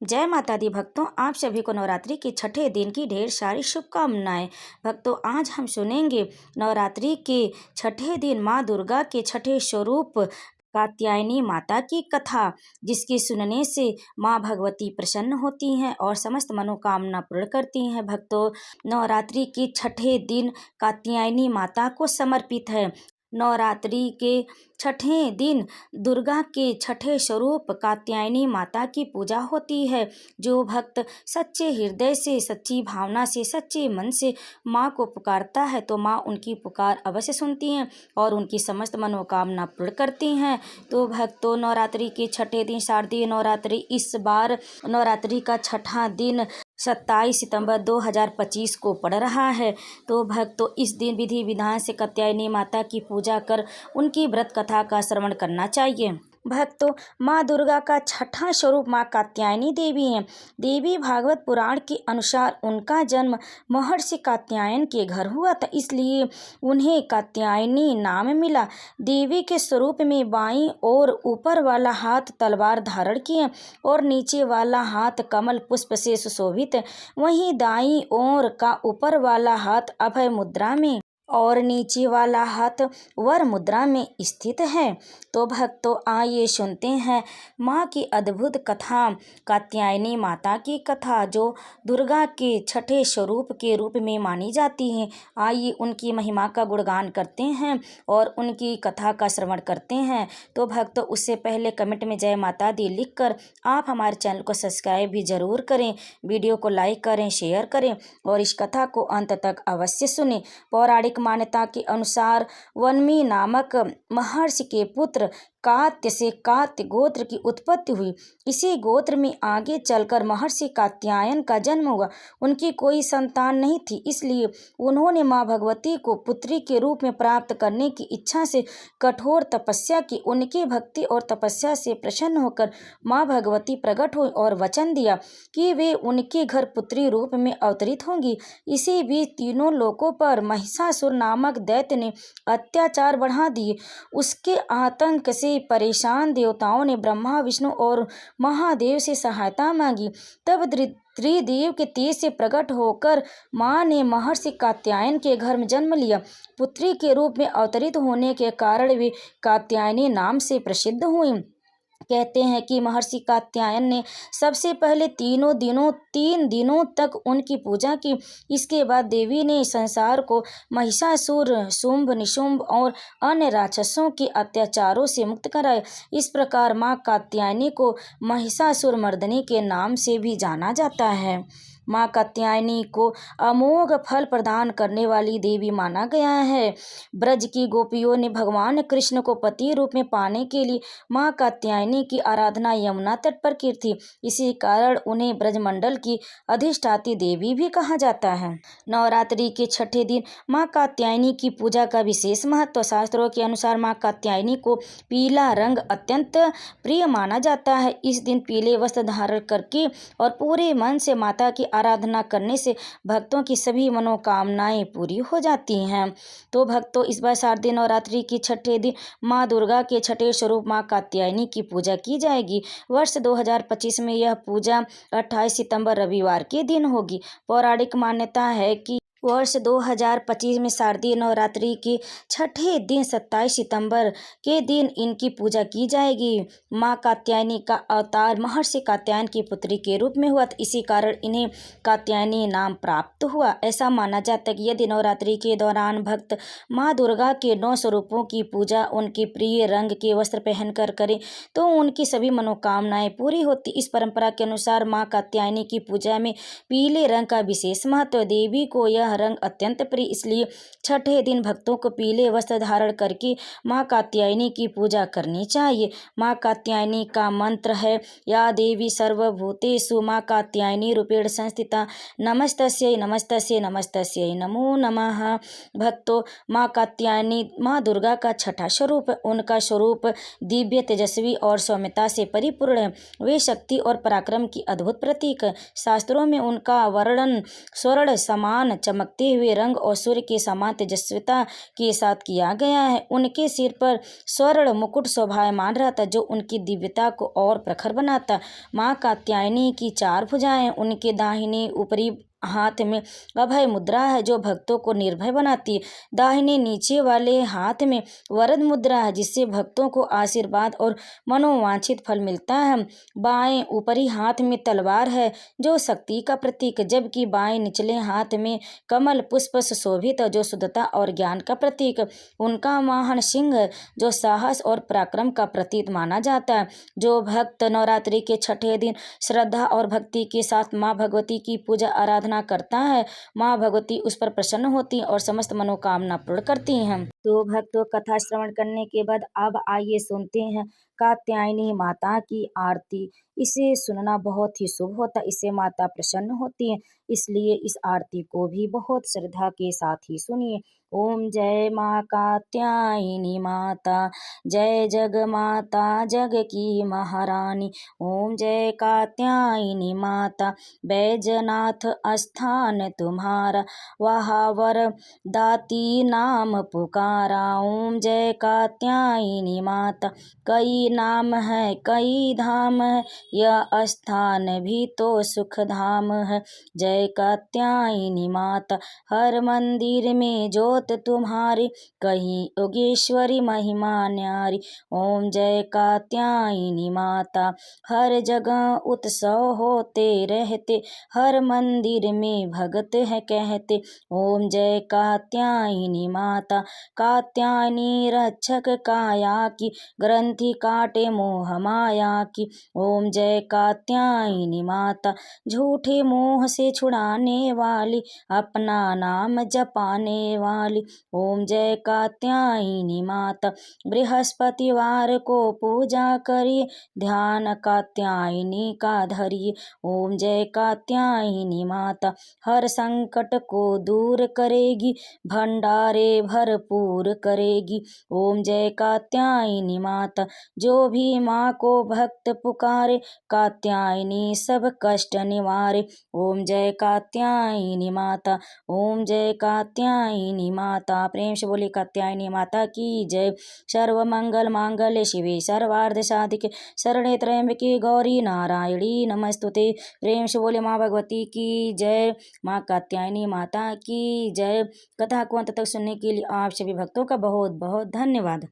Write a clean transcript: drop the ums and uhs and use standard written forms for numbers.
जय माता दी भक्तों, आप सभी को नवरात्रि के छठे दिन की ढेर सारी शुभकामनाएं। भक्तों, आज हम सुनेंगे नवरात्रि के छठे दिन माँ दुर्गा के छठे स्वरूप कात्यायनी माता की कथा, जिसके सुनने से माँ भगवती प्रसन्न होती हैं और समस्त मनोकामना पूर्ण करती हैं। भक्तों, नवरात्रि के छठे दिन कात्यायनी माता को समर्पित है। नवरात्रि के छठे दिन दुर्गा के छठे स्वरूप कात्यायनी माता की पूजा होती है। जो भक्त सच्चे हृदय से, सच्ची भावना से, सच्चे मन से माँ को पुकारता है तो माँ उनकी पुकार अवश्य सुनती हैं और उनकी समस्त मनोकामना पूर्ण करती हैं। तो भक्तों, नवरात्रि के छठे दिन शारदीय नवरात्रि, इस बार नवरात्रि का छठा दिन 27 सितंबर 2025 को पड़ रहा है। तो भक्तों, इस दिन विधि विधान से कात्यायनी माता की पूजा कर उनकी व्रत कथा का श्रवण करना चाहिए। भक्तों, माँ दुर्गा का छठा स्वरूप माँ कात्यायनी देवी हैं। देवी भागवत पुराण के अनुसार उनका जन्म महर्षि कात्यायन के घर हुआ था, इसलिए उन्हें कात्यायनी नाम मिला। देवी के स्वरूप में बाईं ओर ऊपर वाला हाथ तलवार धारण किए और नीचे वाला हाथ कमल पुष्प से सुशोभित है। वहीं दाईं ओर का ऊपर वाला हाथ अभय मुद्रा में और नीचे वाला हाथ वर मुद्रा में स्थित है। तो भक्तों, आइए सुनते हैं माँ की अद्भुत कथा, कात्यायनी माता की कथा, जो दुर्गा के छठे स्वरूप के रूप में मानी जाती है। आइए उनकी महिमा का गुणगान करते हैं और उनकी कथा का श्रवण करते हैं। तो भक्तों, उससे पहले कमेंट में जय माता दी लिखकर आप हमारे चैनल को सब्सक्राइब भी जरूर करें, वीडियो को लाइक करें, शेयर करें और इस कथा को अंत तक अवश्य सुनें। पौराणिक मान्यता के अनुसार वन्मी नामक महर्षि के पुत्र कात्य से कात्य गोत्र की उत्पत्ति हुई। इसी गोत्र में आगे चलकर महर्षि कात्यायन का जन्म हुआ। उनकी कोई संतान नहीं थी, इसलिए उन्होंने माँ भगवती को पुत्री के रूप में प्राप्त करने की इच्छा से कठोर तपस्या की। उनकी भक्ति और तपस्या से प्रसन्न होकर माँ भगवती प्रकट हुई और वचन दिया कि वे उनके घर पुत्री रूप में अवतरित होंगी। इसी बीच तीनों लोकों पर महिषासुर नामक दैत्य ने अत्याचार बढ़ा दिए। उसके आतंक से परेशान देवताओं ने ब्रह्मा, विष्णु और महादेव से सहायता मांगी। तब त्रिदेव के तेज से प्रकट होकर माँ ने महर्षि कात्यायन के घर में जन्म लिया। पुत्री के रूप में अवतरित होने के कारण वे कात्यायनी नाम से प्रसिद्ध हुई। कहते हैं कि महर्षि कात्यायन ने सबसे पहले 3 दिनों तक उनकी पूजा की। इसके बाद देवी ने संसार को महिषासुर, शुंभ, निशुंभ और अन्य राक्षसों के अत्याचारों से मुक्त कराया। इस प्रकार माँ कात्यायनी को महिषासुर मर्दिनी के नाम से भी जाना जाता है। माँ कात्यायनी को अमोघ फल प्रदान करने वाली देवी माना गया है। ब्रज की गोपियों ने भगवान कृष्ण को पति रूप में पाने के लिए माँ कात्यायनी की आराधना यमुना तट पर की थी। इसी कारण उन्हें ब्रजमंडल की अधिष्ठात्री देवी भी कहा जाता है। नवरात्रि के छठे दिन माँ कात्यायनी की पूजा का विशेष महत्व। शास्त्रों के अनुसार माँ कात्यायनी को पीला रंग अत्यंत प्रिय माना जाता है। इस दिन पीले वस्त्र धारण करके और पूरे मन से माता की आराधना करने से भक्तों की सभी मनोकामनाएं पूरी हो जाती हैं। तो भक्तों, इस बार शारदीय नवरात्रि के छठे दिन माँ दुर्गा के छठे स्वरूप माँ कात्यायनी की पूजा की जाएगी। वर्ष 2025 में यह पूजा 28 सितंबर रविवार के दिन होगी। पौराणिक मान्यता है कि वर्ष 2025 में शारदीय नवरात्रि के छठे दिन 27 सितंबर के दिन इनकी पूजा की जाएगी। माँ कात्यायनी का अवतार महर्षि कात्यायन की पुत्री के रूप में हुआ, इसी कारण इन्हें कात्यायनी नाम प्राप्त हुआ। ऐसा माना जाता है कि यदि नवरात्रि के दौरान भक्त माँ दुर्गा के 9 स्वरूपों की पूजा उनके प्रिय रंग के वस्त्र पहनकर करें तो उनकी सभी मनोकामनाएं पूरी होती। इस परंपरा के अनुसार माँ कात्यायनी की पूजा में पीले रंग का विशेष महत्व। देवी को यह रंग अत्यंत प्रिय, इसलिए छठे दिन भक्तों को पीले वस्त्र धारण करके माँ कात्यायनी की पूजा करनी चाहिए। माँ कात्यायनी का मंत्र है, या देवी सर्वभूतेषु माँ कात्यायनी रूपेण संस्थिता नमस्तस्यै नमस्तस्यै नमस्तस्यै नमो नमः। भक्तों, माँ कात्यायनी माँ दुर्गा का छठा स्वरूप है। उनका स्वरूप दिव्य, तेजस्वी और सौम्यता से परिपूर्ण है। वे शक्ति और पराक्रम की अद्भुत प्रतीक है। शास्त्रों में उनका वर्णन स्वर्ण समान चमकते हुए रंग और सूर्य के समान तेजस्विता के साथ किया गया है। उनके सिर पर स्वर्ण मुकुट शोभायमान रहता, जो उनकी दिव्यता को और प्रखर बनाता। माँ कात्यायनी की 4 भुजाएं, उनके दाहिने ऊपरी हाथ में अभय मुद्रा है, जो भक्तों को निर्भय बनाती है। दाहिने नीचे वाले हाथ में वरद मुद्रा है, जिससे भक्तों को आशीर्वाद और मनोवांछित फल मिलता है। बाएं ऊपरी हाथ में तलवार है, जो शक्ति का प्रतीक है, जबकि बाएं निचले हाथ में कमल पुष्प सुशोभित, जो शुद्धता और ज्ञान का प्रतीक है। उनका वाहन सिंह है, जो साहस और पराक्रम का प्रतीक माना जाता है। जो भक्त नवरात्रि के छठे दिन श्रद्धा और भक्ति के साथ माँ भगवती की पूजा आराधना करता है, माँ भगवती उस पर प्रसन्न होती हैं और समस्त मनोकामना पूर्ण करती हैं। तो भक्तों, कथा श्रवण करने के बाद अब आइए सुनते हैं कात्यायनी माता की आरती। इसे सुनना बहुत ही शुभ होता है, इससे माता प्रसन्न होती है, इसलिए इस आरती को भी बहुत श्रद्धा के साथ ही सुनिए। ओम जय माँ कात्यायनी माता, जय जग माता जग की महारानी। ओम जय कात्यायनी माता, बैजनाथ स्थान तुम्हारा, वहाँ वर दाती नाम पुकारा। ओम जय कात्यायनी माता, कई नाम है कई धाम है, यह स्थान भी तो सुख धाम है। जय कात्यायनी माता, हर मंदिर में जोत तुम्हारी, कहीं योगेश्वरी महिमा न्यारी। ओम जय कात्यायनी माता, हर जगह उत्सव होते रहते, हर मंदिर में भगत है कहते। ओम जय कात्यायनी माता, कात्यायनी रक्षक काया की, ग्रंथि काटे मोह माया की। ओम जय कात्यायनी माता, झूठे मोह से छुड़ाने वाली, अपना नाम जपाने वाली। ओम जय कात्यायनी माता, बृहस्पतिवार को पूजा करिए, ध्यान कात्यायनी का धरिए। ओम जय कात्यायनी माता, हर संकट को दूर करेगी, भंडारे भरपूर करेगी। ओम जय कात्यायनी माता, जो भी माँ को भक्त पुकारे, कात्यायनी सब कष्ट निवारे। ओम जय कात्यायनी माता, ओम जय कात्यायनी माता। प्रेम से बोली कात्यायनी माता की जय। सर्व मंगल मांगल्ये शिवे सर्वार्थ साधिके, शरणे त्र्यंबके गौरी नारायणी नमस्तुते। प्रेम से बोले माँ भगवती की जय, माँ कात्यायनी माता की जय। कथा को अंत तक सुनने के लिए आप सभी भक्तों का बहुत बहुत धन्यवाद।